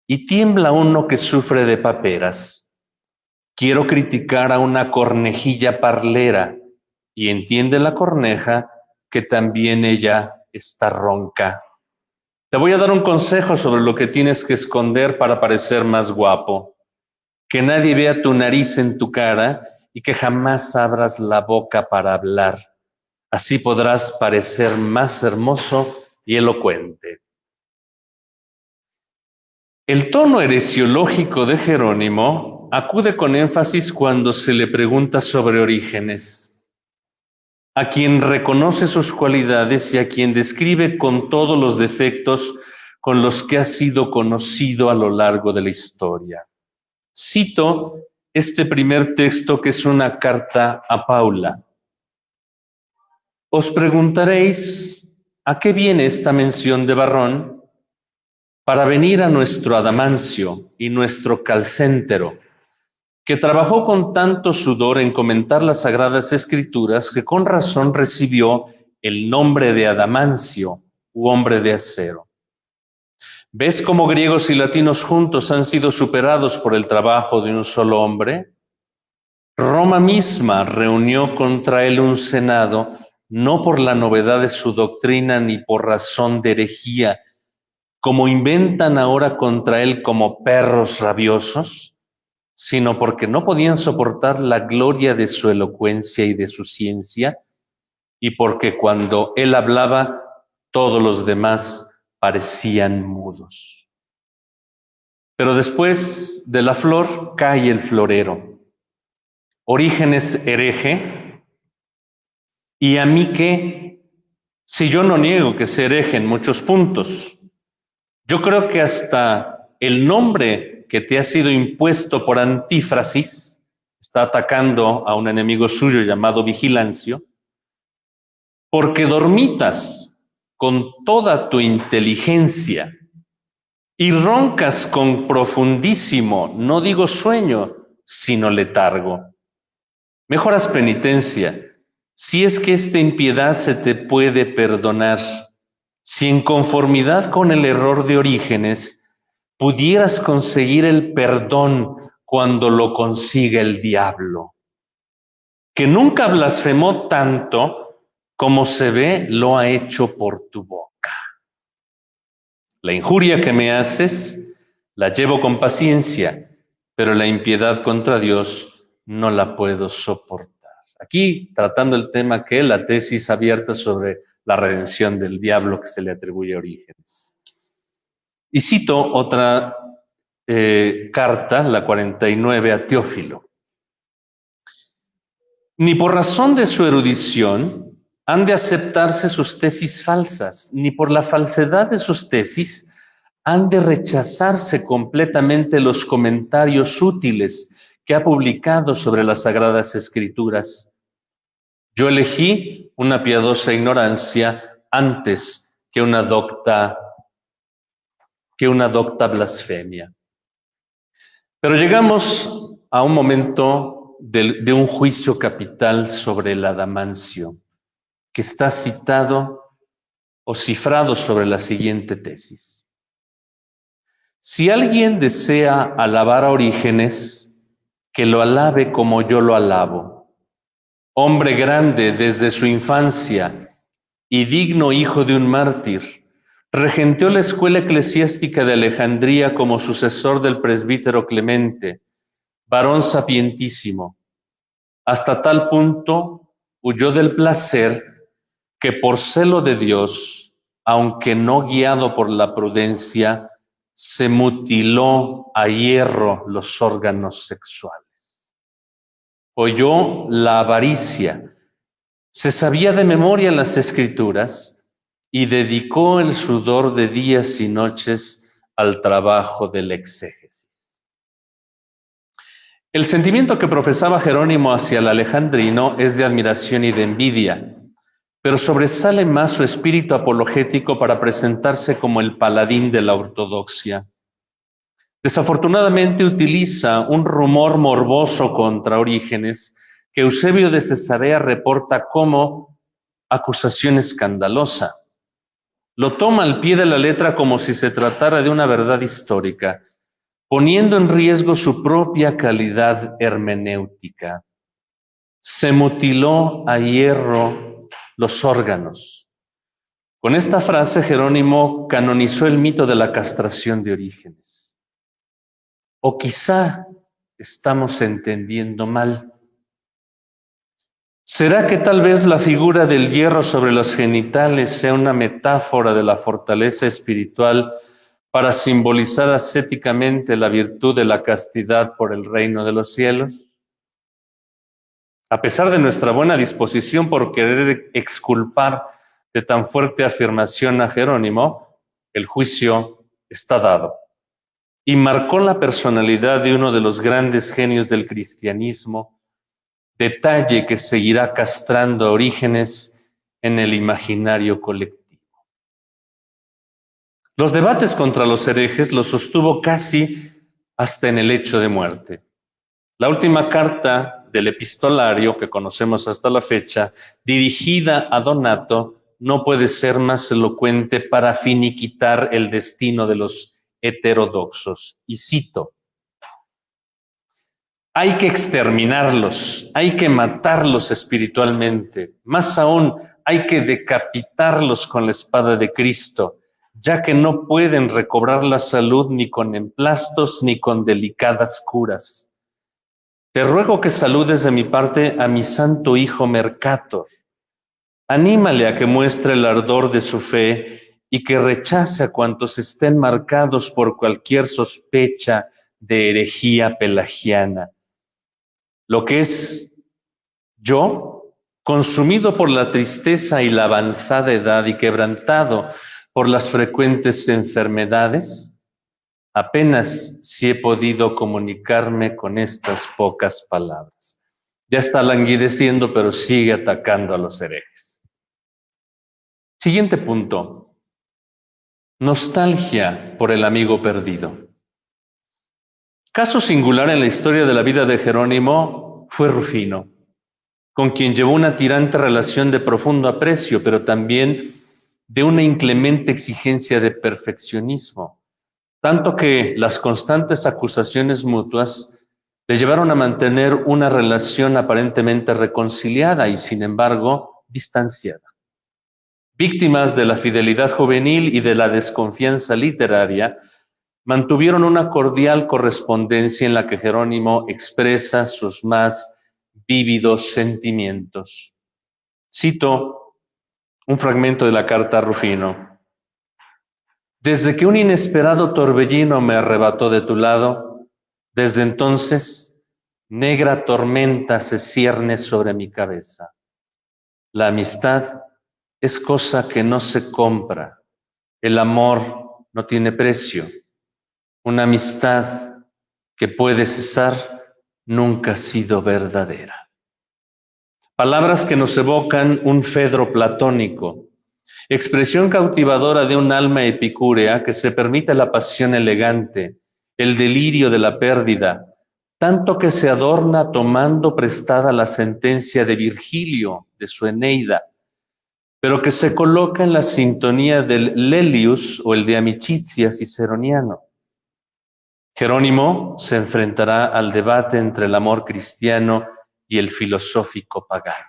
y tiembla uno que sufre de paperas. Quiero criticar a una cornejilla parlera y entiende la corneja que también ella está ronca. Te voy a dar un consejo sobre lo que tienes que esconder para parecer más guapo. Que nadie vea tu nariz en tu cara y que jamás abras la boca para hablar. Así podrás parecer más hermoso y elocuente. El tono heresiológico de Jerónimo acude con énfasis cuando se le pregunta sobre Orígenes, a quien reconoce sus cualidades y a quien describe con todos los defectos con los que ha sido conocido a lo largo de la historia. Cito este primer texto, que es una carta a Paula. Os preguntaréis, ¿a qué viene esta mención de Varrón? Para venir a nuestro Adamancio y nuestro Calcéntero, que trabajó con tanto sudor en comentar las Sagradas Escrituras que con razón recibió el nombre de Adamancio, u hombre de acero. ¿Ves cómo griegos y latinos juntos han sido superados por el trabajo de un solo hombre? Roma misma reunió contra él un senado, no por la novedad de su doctrina ni por razón de herejía, como inventan ahora contra él como perros rabiosos, sino porque no podían soportar la gloria de su elocuencia y de su ciencia, y porque cuando él hablaba, todos los demás parecían mudos. Pero después de la flor cae el florero. Orígenes hereje, ¿y a mí qué? Si yo no niego que se hereje en muchos puntos. Yo creo que hasta el nombre que te ha sido impuesto por Antífrasis está atacando a un enemigo suyo llamado Vigilancio, porque dormitas con toda tu inteligencia y roncas con profundísimo, no digo sueño, sino letargo. Mejoras penitencia, si es que esta impiedad se te puede perdonar. Si en conformidad con el error de Orígenes pudieras conseguir el perdón cuando lo consiga el diablo, que nunca blasfemó tanto como se ve lo ha hecho por tu boca. La injuria que me haces la llevo con paciencia, pero la impiedad contra Dios no la puedo soportar. Aquí tratando el tema que la tesis abierta sobre la redención del diablo que se le atribuye a Orígenes. Y cito otra carta, la 49, a Teófilo. Ni por razón de su erudición han de aceptarse sus tesis falsas, ni por la falsedad de sus tesis han de rechazarse completamente los comentarios útiles que ha publicado sobre las Sagradas Escrituras. Yo elegí una piadosa ignorancia antes que una docta blasfemia. Pero llegamos a un momento de un juicio capital sobre el Adamancio, que está citado o cifrado sobre la siguiente tesis. Si alguien desea alabar a Orígenes, que lo alabe como yo lo alabo. Hombre grande desde su infancia y digno hijo de un mártir, regenteó la escuela eclesiástica de Alejandría como sucesor del presbítero Clemente, varón sapientísimo. Hasta tal punto huyó del placer que por celo de Dios, aunque no guiado por la prudencia, se mutiló a hierro los órganos sexuales. Oyó la avaricia, se sabía de memoria las Escrituras y dedicó el sudor de días y noches al trabajo del exégesis. El sentimiento que profesaba Jerónimo hacia el alejandrino es de admiración y de envidia, pero sobresale más su espíritu apologético para presentarse como el paladín de la ortodoxia. Desafortunadamente utiliza un rumor morboso contra Orígenes que Eusebio de Cesarea reporta como acusación escandalosa. Lo toma al pie de la letra como si se tratara de una verdad histórica, poniendo en riesgo su propia calidad hermenéutica. Se mutiló a hierro los órganos. Con esta frase, Jerónimo canonizó el mito de la castración de Orígenes. O quizá estamos entendiendo mal. ¿Será que tal vez la figura del hierro sobre los genitales sea una metáfora de la fortaleza espiritual para simbolizar ascéticamente la virtud de la castidad por el reino de los cielos? A pesar de nuestra buena disposición por querer exculpar de tan fuerte afirmación a Jerónimo, el juicio está dado y marcó la personalidad de uno de los grandes genios del cristianismo, detalle que seguirá castrando a Orígenes en el imaginario colectivo. Los debates contra los herejes los sostuvo casi hasta en el lecho de muerte. La última carta del epistolario que conocemos hasta la fecha, dirigida a Donato, no puede ser más elocuente para finiquitar el destino de los heterodoxos. Y cito: hay que exterminarlos, hay que matarlos espiritualmente, más aún hay que decapitarlos con la espada de Cristo, ya que no pueden recobrar la salud ni con emplastos ni con delicadas curas. Te ruego que saludes de mi parte a mi santo hijo Mercator. Anímale a que muestre el ardor de su fe y que rechace a cuantos estén marcados por cualquier sospecha de herejía pelagiana. Lo que es yo, consumido por la tristeza y la avanzada edad y quebrantado por las frecuentes enfermedades, apenas si he podido comunicarme con estas pocas palabras. Ya está languideciendo, pero sigue atacando a los herejes. Siguiente punto. Nostalgia por el amigo perdido. Caso singular en la historia de la vida de Jerónimo fue Rufino, con quien llevó una tirante relación de profundo aprecio, pero también de una inclemente exigencia de perfeccionismo. Tanto que las constantes acusaciones mutuas le llevaron a mantener una relación aparentemente reconciliada y, sin embargo, distanciada. Víctimas de la fidelidad juvenil y de la desconfianza literaria, mantuvieron una cordial correspondencia en la que Jerónimo expresa sus más vívidos sentimientos. Cito un fragmento de la carta a Rufino. Desde que un inesperado torbellino me arrebató de tu lado, desde entonces, negra tormenta se cierne sobre mi cabeza. La amistad es cosa que no se compra. El amor no tiene precio. Una amistad que puede cesar nunca ha sido verdadera. Palabras que nos evocan un Fedro platónico, expresión cautivadora de un alma epicúrea que se permite la pasión elegante, el delirio de la pérdida, tanto que se adorna tomando prestada la sentencia de Virgilio, de su Eneida, pero que se coloca en la sintonía del Lelius o el de Amicizia ciceroniano. Jerónimo se enfrentará al debate entre el amor cristiano y el filosófico pagano.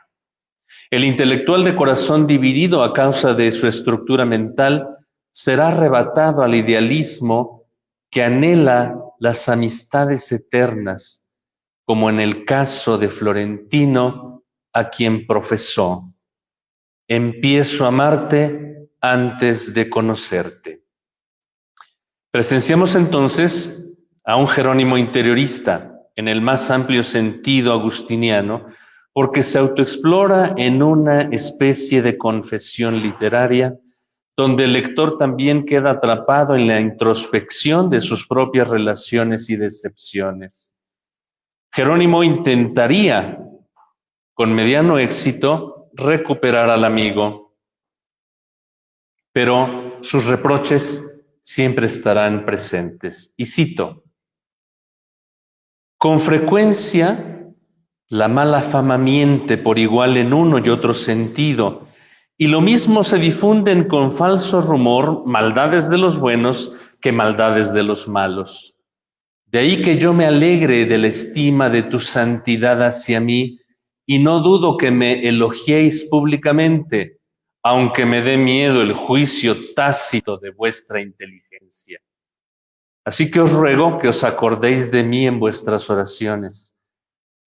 El intelectual de corazón dividido a causa de su estructura mental será arrebatado al idealismo que anhela las amistades eternas, como en el caso de Florentino, a quien profesó: empiezo a amarte antes de conocerte. Presenciamos entonces a un Jerónimo interiorista, en el más amplio sentido agustiniano, porque se autoexplora en una especie de confesión literaria, donde el lector también queda atrapado en la introspección de sus propias relaciones y decepciones. Jerónimo intentaría, con mediano éxito, recuperar al amigo, pero sus reproches siempre estarán presentes. Y cito: con frecuencia, la mala fama miente por igual en uno y otro sentido, y lo mismo se difunden con falso rumor maldades de los buenos que maldades de los malos. De ahí que yo me alegre de la estima de tu santidad hacia mí, y no dudo que me elogiéis públicamente, aunque me dé miedo el juicio tácito de vuestra inteligencia. Así que os ruego que os acordéis de mí en vuestras oraciones,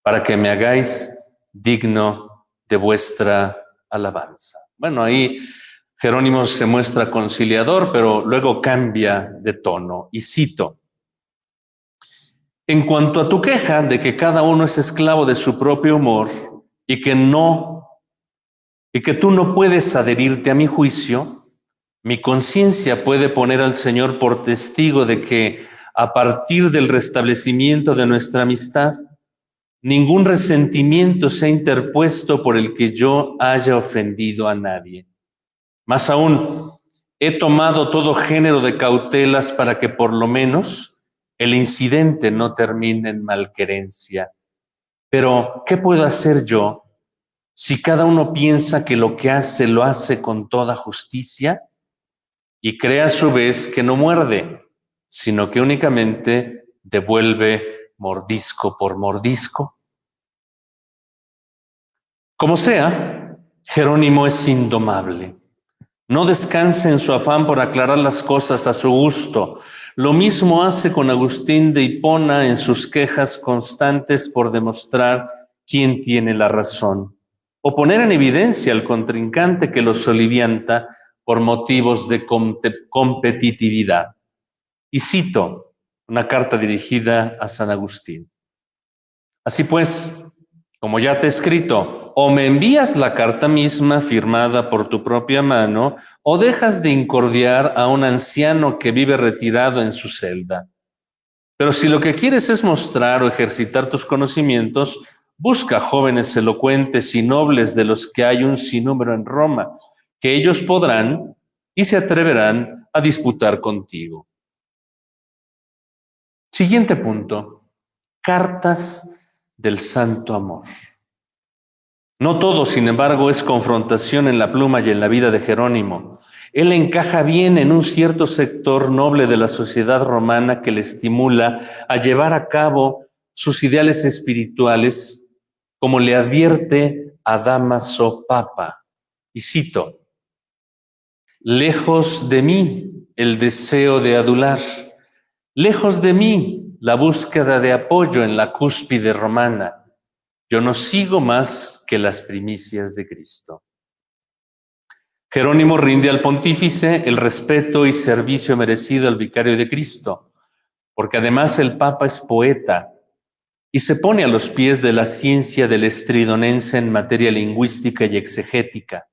para que me hagáis digno de vuestra alabanza. Bueno, ahí Jerónimo se muestra conciliador, pero luego cambia de tono y cito: en cuanto a tu queja de que cada uno es esclavo de su propio humor y que tú no puedes adherirte a mi juicio, mi conciencia puede poner al Señor por testigo de que a partir del restablecimiento de nuestra amistad, ningún resentimiento se ha interpuesto por el que yo haya ofendido a nadie. Más aún, he tomado todo género de cautelas para que por lo menos el incidente no termine en malquerencia. Pero, ¿qué puedo hacer yo si cada uno piensa que lo que hace lo hace con toda justicia y cree a su vez que no muerde, sino que únicamente devuelve mordisco por mordisco? Como sea, Jerónimo es indomable. No descansa en su afán por aclarar las cosas a su gusto. Lo mismo hace con Agustín de Hipona en sus quejas constantes por demostrar quién tiene la razón, o poner en evidencia al contrincante que lo solivianta por motivos de competitividad. Y cito una carta dirigida a San Agustín: así pues, como ya te he escrito, o me envías la carta misma firmada por tu propia mano, o dejas de incordiar a un anciano que vive retirado en su celda. Pero si lo que quieres es mostrar o ejercitar tus conocimientos, busca jóvenes elocuentes y nobles de los que hay un sinnúmero en Roma, que ellos podrán y se atreverán a disputar contigo. Siguiente punto: cartas del santo amor. No todo, sin embargo, es confrontación en la pluma y en la vida de Jerónimo. Él encaja bien en un cierto sector noble de la sociedad romana que le estimula a llevar a cabo sus ideales espirituales, como le advierte a Dámaso Papa. Y cito: lejos de mí el deseo de adular, lejos de mí la búsqueda de apoyo en la cúspide romana. Yo no sigo más que las primicias de Cristo. Jerónimo rinde al pontífice el respeto y servicio merecido al vicario de Cristo, porque además el Papa es poeta y se pone a los pies de la ciencia del estridonense en materia lingüística y exegética,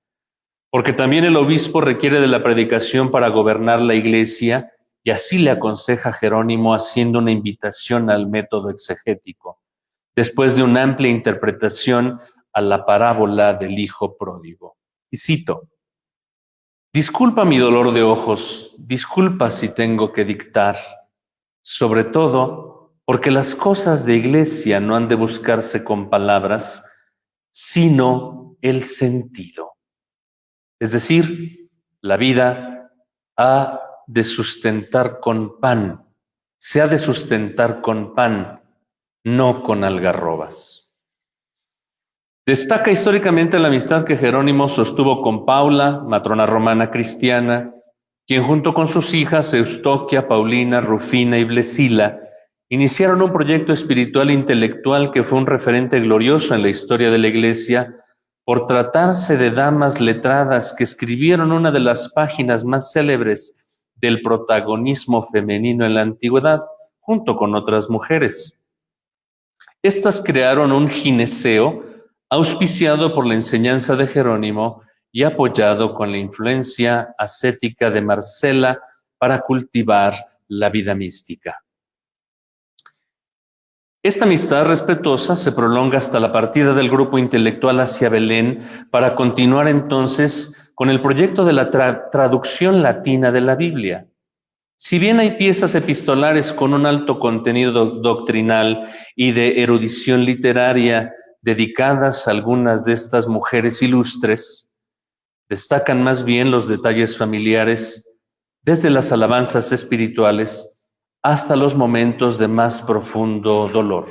porque también el obispo requiere de la predicación para gobernar la Iglesia, y así le aconseja Jerónimo haciendo una invitación al método exegético, después de una amplia interpretación a la parábola del hijo pródigo. Y cito: disculpa mi dolor de ojos, disculpa si tengo que dictar, sobre todo porque las cosas de iglesia no han de buscarse con palabras, sino el sentido. Es decir, la vida ha de sustentar con pan, se ha de sustentar con pan, no con algarrobas. Destaca históricamente la amistad que Jerónimo sostuvo con Paula, matrona romana cristiana, quien junto con sus hijas Eustoquia, Paulina, Rufina y Blesila iniciaron un proyecto espiritual e intelectual que fue un referente glorioso en la historia de la Iglesia, por tratarse de damas letradas que escribieron una de las páginas más célebres del protagonismo femenino en la antigüedad, junto con otras mujeres. Estas crearon un gineceo auspiciado por la enseñanza de Jerónimo y apoyado con la influencia ascética de Marcela para cultivar la vida mística. Esta amistad respetuosa se prolonga hasta la partida del grupo intelectual hacia Belén para continuar entonces con el proyecto de la traducción latina de la Biblia. Si bien hay piezas epistolares con un alto contenido doctrinal y de erudición literaria dedicadas a algunas de estas mujeres ilustres, destacan más bien los detalles familiares, desde las alabanzas espirituales hasta los momentos de más profundo dolor.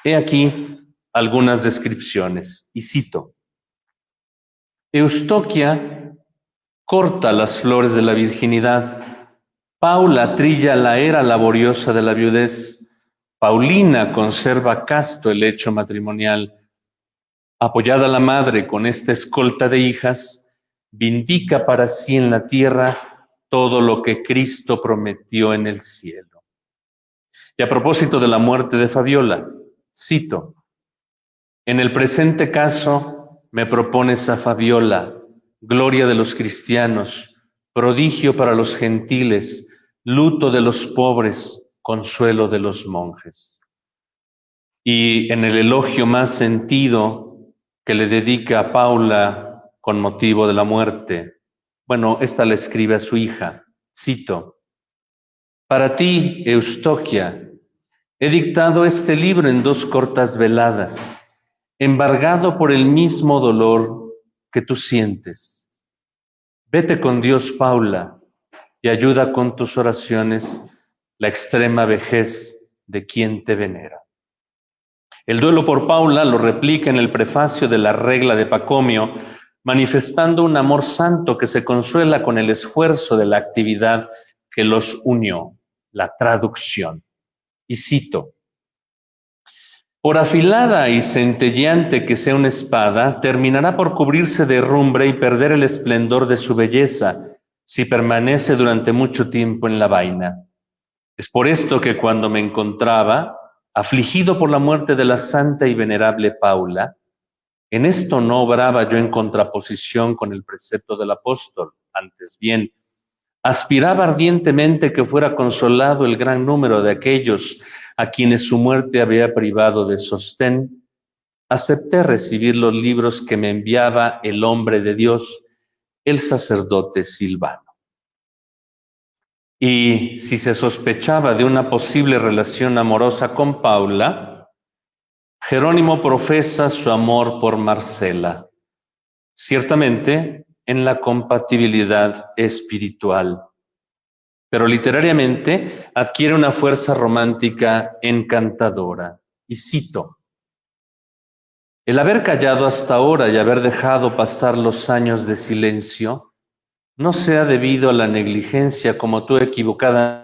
He aquí algunas descripciones, y cito: Eustoquia corta las flores de la virginidad, Paula trilla la era laboriosa de la viudez, Paulina conserva casto el lecho matrimonial. Apoyada la madre con esta escolta de hijas, vindica para sí en la tierra todo lo que Cristo prometió en el cielo. Y a propósito de la muerte de Fabiola, cito: en el presente caso me propones a Fabiola, gloria de los cristianos, prodigio para los gentiles, luto de los pobres, consuelo de los monjes. Y en el elogio más sentido que le dedica a Paula con motivo de la muerte, bueno, esta le escribe a su hija, cito: para ti, Eustoquia, he dictado este libro en 2 cortas veladas, embargado por el mismo dolor que tú sientes. Vete con Dios, Paula, y ayuda con tus oraciones la extrema vejez de quien te venera. El duelo por Paula lo replica en el prefacio de la regla de Pacomio, manifestando un amor santo que se consuela con el esfuerzo de la actividad que los unió, la traducción. Y cito: por afilada y centelleante que sea una espada, terminará por cubrirse de herrumbre y perder el esplendor de su belleza si permanece durante mucho tiempo en la vaina. Es por esto que cuando me encontraba, afligido por la muerte de la santa y venerable Paula, en esto no obraba yo en contraposición con el precepto del apóstol, antes bien, aspiraba ardientemente que fuera consolado el gran número de aquellos a quienes su muerte había privado de sostén. Acepté recibir los libros que me enviaba el hombre de Dios, el sacerdote Silvano. Y si se sospechaba de una posible relación amorosa con Paula, Jerónimo profesa su amor por Marcela, ciertamente en la compatibilidad espiritual, pero literariamente adquiere una fuerza romántica encantadora. Y cito: el haber callado hasta ahora y haber dejado pasar los años de silencio no sea debido a la negligencia como tú equivocada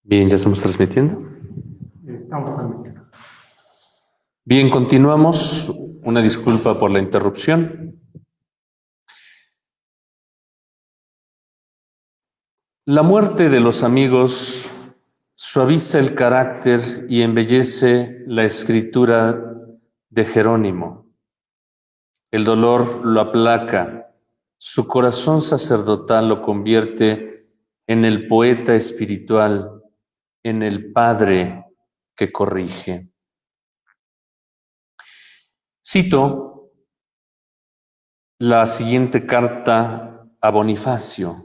Bien, ¿ya estamos transmitiendo?
Estamos transmitiendo.
Bien, continuamos. Una disculpa por la interrupción. La muerte de los amigos suaviza el carácter y embellece la escritura de Jerónimo. El dolor lo aplaca, su corazón sacerdotal lo convierte en el poeta espiritual, en el padre que corrige. Cito la siguiente carta a Bonifacio.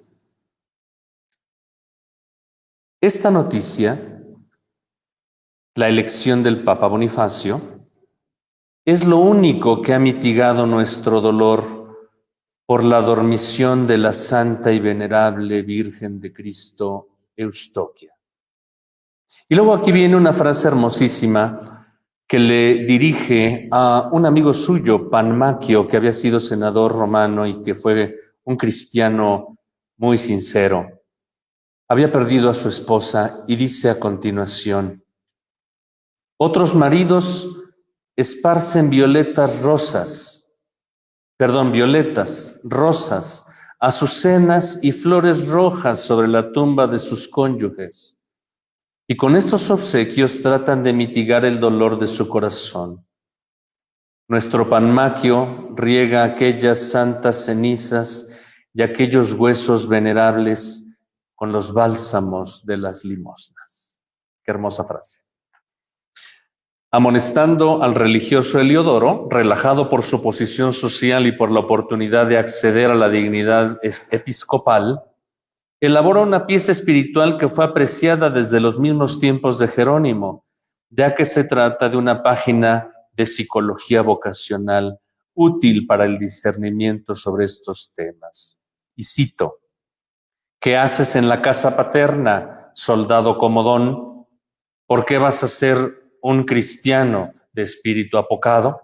Esta noticia, la elección del Papa Bonifacio, es lo único que ha mitigado nuestro dolor por la dormición de la santa y venerable Virgen de Cristo, Eustoquia. Y luego aquí viene una frase hermosísima que le dirige a un amigo suyo, Panmaquio, que había sido senador romano y que fue un cristiano muy sincero. Había perdido a su esposa y dice a continuación: otros maridos esparcen violetas, rosas, azucenas y flores rojas sobre la tumba de sus cónyuges, y con estos obsequios tratan de mitigar el dolor de su corazón. Nuestro Panmaquio riega aquellas santas cenizas y aquellos huesos venerables con los bálsamos de las limosnas. Qué hermosa frase. Amonestando al religioso Heliodoro, relajado por su posición social y por la oportunidad de acceder a la dignidad episcopal, elabora una pieza espiritual que fue apreciada desde los mismos tiempos de Jerónimo, ya que se trata de una página de psicología vocacional útil para el discernimiento sobre estos temas. Y cito: ¿qué haces en la casa paterna, soldado comodón? ¿Por qué vas a ser un cristiano de espíritu apocado?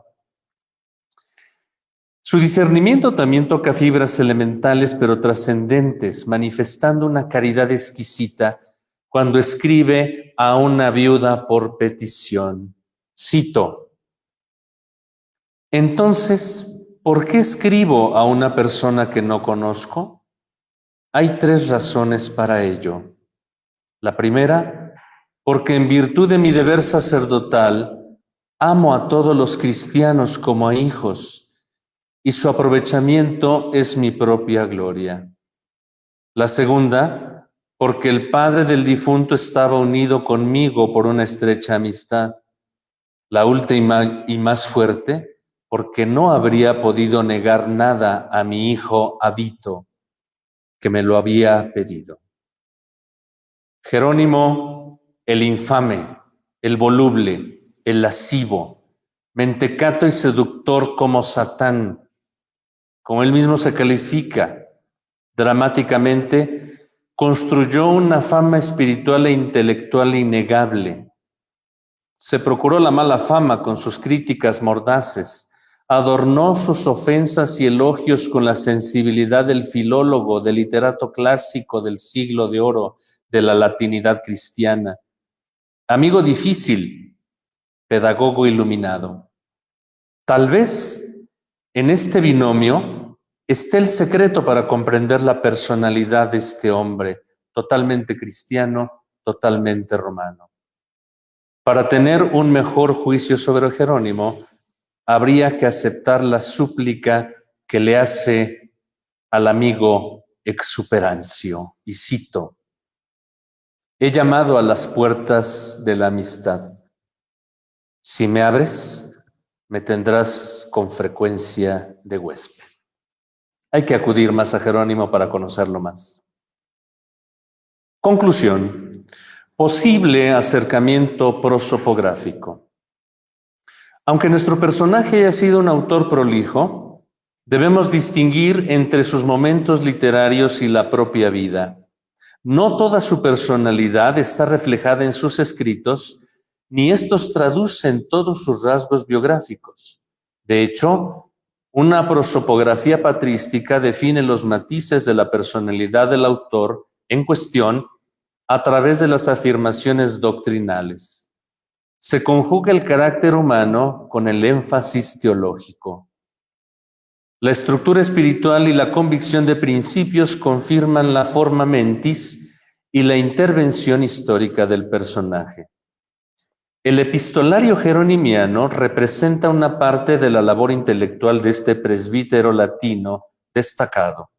Su discernimiento también toca fibras elementales pero trascendentes, manifestando una caridad exquisita cuando escribe a una viuda por petición. Cito: entonces, ¿por qué escribo a una persona que no conozco? Hay 3 razones para ello. La primera, porque en virtud de mi deber sacerdotal, amo a todos los cristianos como a hijos, y su aprovechamiento es mi propia gloria. La segunda, porque el padre del difunto estaba unido conmigo por una estrecha amistad. La última y más fuerte, porque no habría podido negar nada a mi hijo Avito, que me lo había pedido. Jerónimo, el infame, el voluble, el lascivo, mentecato y seductor como Satán, como él mismo se califica dramáticamente, construyó una fama espiritual e intelectual innegable. Se procuró la mala fama con sus críticas mordaces, adornó sus ofensas y elogios con la sensibilidad del filólogo, del literato clásico del siglo de oro de la latinidad cristiana. Amigo difícil, pedagogo iluminado. Tal vez en este binomio esté el secreto para comprender la personalidad de este hombre, totalmente cristiano, totalmente romano. Para tener un mejor juicio sobre Jerónimo, habría que aceptar la súplica que le hace al amigo Exuperancio, y cito: he llamado a las puertas de la amistad. Si me abres, me tendrás con frecuencia de huésped. Hay que acudir más a Jerónimo para conocerlo más. Conclusión. Posible acercamiento prosopográfico. Aunque nuestro personaje haya sido un autor prolijo, debemos distinguir entre sus momentos literarios y la propia vida. No toda su personalidad está reflejada en sus escritos, ni estos traducen todos sus rasgos biográficos. De hecho, una prosopografía patrística define los matices de la personalidad del autor en cuestión a través de las afirmaciones doctrinales. Se conjuga el carácter humano con el énfasis teológico. La estructura espiritual y la convicción de principios confirman la forma mentis y la intervención histórica del personaje. El epistolario jeronimiano representa una parte de la labor intelectual de este presbítero latino destacado.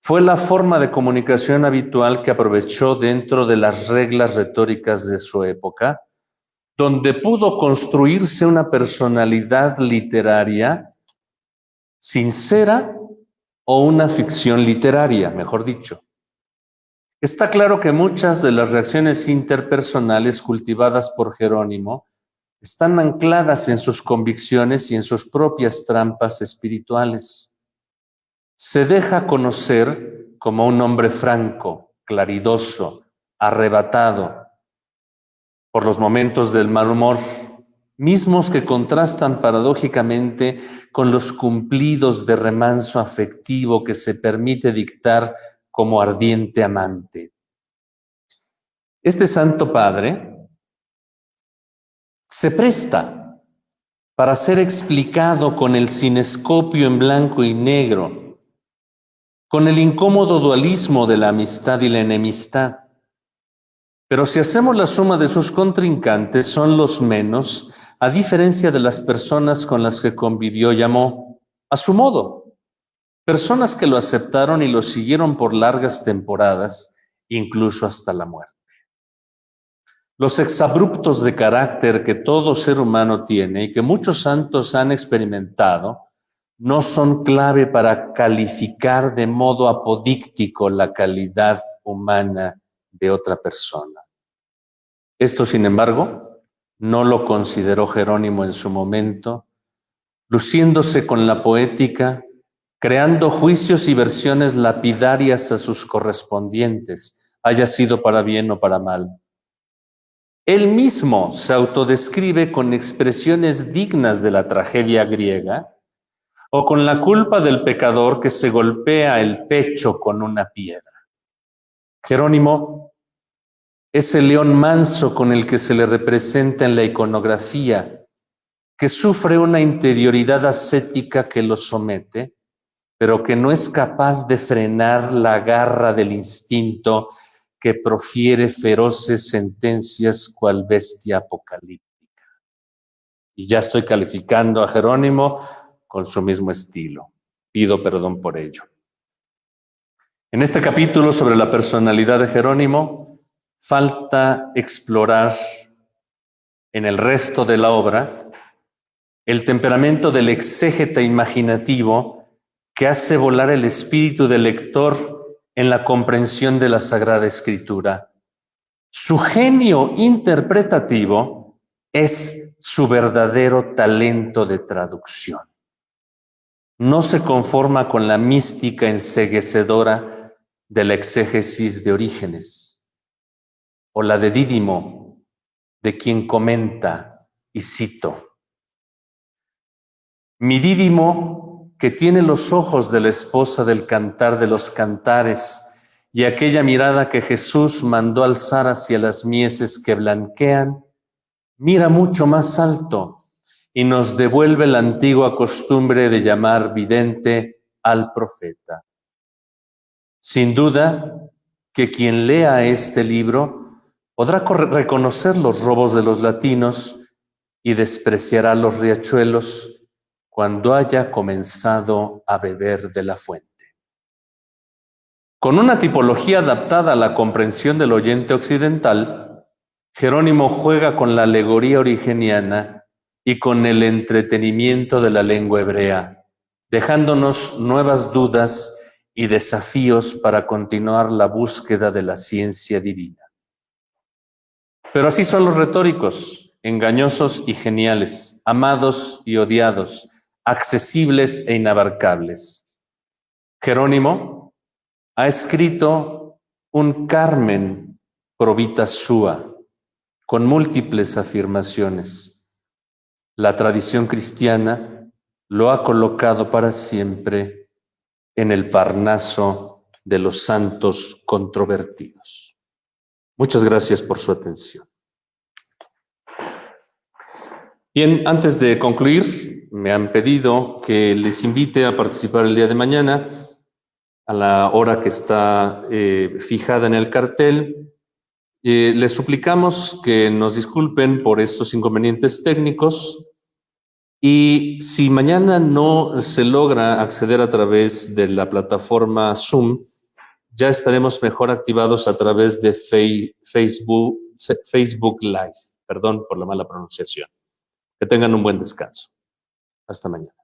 Fue la forma de comunicación habitual que aprovechó dentro de las reglas retóricas de su época, donde pudo construirse una personalidad literaria sincera o una ficción literaria, mejor dicho. Está claro que muchas de las reacciones interpersonales cultivadas por Jerónimo están ancladas en sus convicciones y en sus propias trampas espirituales. Se deja conocer como un hombre franco, claridoso, arrebatado por los momentos del mal humor, mismos que contrastan paradójicamente con los cumplidos de remanso afectivo que se permite dictar como ardiente amante. Este Santo Padre se presta para ser explicado con el cinescopio en blanco y negro, con el incómodo dualismo de la amistad y la enemistad. Pero si hacemos la suma de sus contrincantes, son los menos, a diferencia de las personas con las que convivió y amó, a su modo. Personas que lo aceptaron y lo siguieron por largas temporadas, incluso hasta la muerte. Los exabruptos de carácter que todo ser humano tiene y que muchos santos han experimentado, no son clave para calificar de modo apodíctico la calidad humana de otra persona. Esto, sin embargo, no lo consideró Jerónimo en su momento, luciéndose con la poética, creando juicios y versiones lapidarias a sus correspondientes, haya sido para bien o para mal. Él mismo se autodescribe con expresiones dignas de la tragedia griega o con la culpa del pecador que se golpea el pecho con una piedra. Jerónimo es el león manso con el que se le representa en la iconografía, que sufre una interioridad ascética que lo somete, pero que no es capaz de frenar la garra del instinto que profiere feroces sentencias cual bestia apocalíptica. Y ya estoy calificando a Jerónimo con su mismo estilo. Pido perdón por ello. En este capítulo sobre la personalidad de Jerónimo, falta explorar en el resto de la obra el temperamento del exégeta imaginativo que hace volar el espíritu del lector en la comprensión de la Sagrada Escritura. Su genio interpretativo es su verdadero talento de traducción. No se conforma con la mística enceguecedora de la exégesis de Orígenes o la de Dídimo, de quien comenta, y cito: mi Dídimo, que tiene los ojos de la esposa del Cantar de los Cantares y aquella mirada que Jesús mandó alzar hacia las mieses que blanquean, mira mucho más alto y nos devuelve la antigua costumbre de llamar vidente al profeta. Sin duda que quien lea este libro podrá reconocer los robos de los latinos y despreciará los riachuelos cuando haya comenzado a beber de la fuente. Con una tipología adaptada a la comprensión del oyente occidental, Jerónimo juega con la alegoría origeniana y con el entretenimiento de la lengua hebrea, dejándonos nuevas dudas y desafíos para continuar la búsqueda de la ciencia divina. Pero así son los retóricos, engañosos y geniales, amados y odiados, accesibles e inabarcables. Jerónimo ha escrito un Carmen pro vita sua, con múltiples afirmaciones. La tradición cristiana lo ha colocado para siempre en el Parnaso de los santos controvertidos. Muchas gracias por su atención. Bien, antes de concluir, me han pedido que les invite a participar el día de mañana a la hora que está fijada en el cartel. Les suplicamos que nos disculpen por estos inconvenientes técnicos y si mañana no se logra acceder a través de la plataforma Zoom, ya estaremos mejor activados a través de Facebook Live. Perdón por la mala pronunciación. Que tengan un buen descanso. Hasta mañana.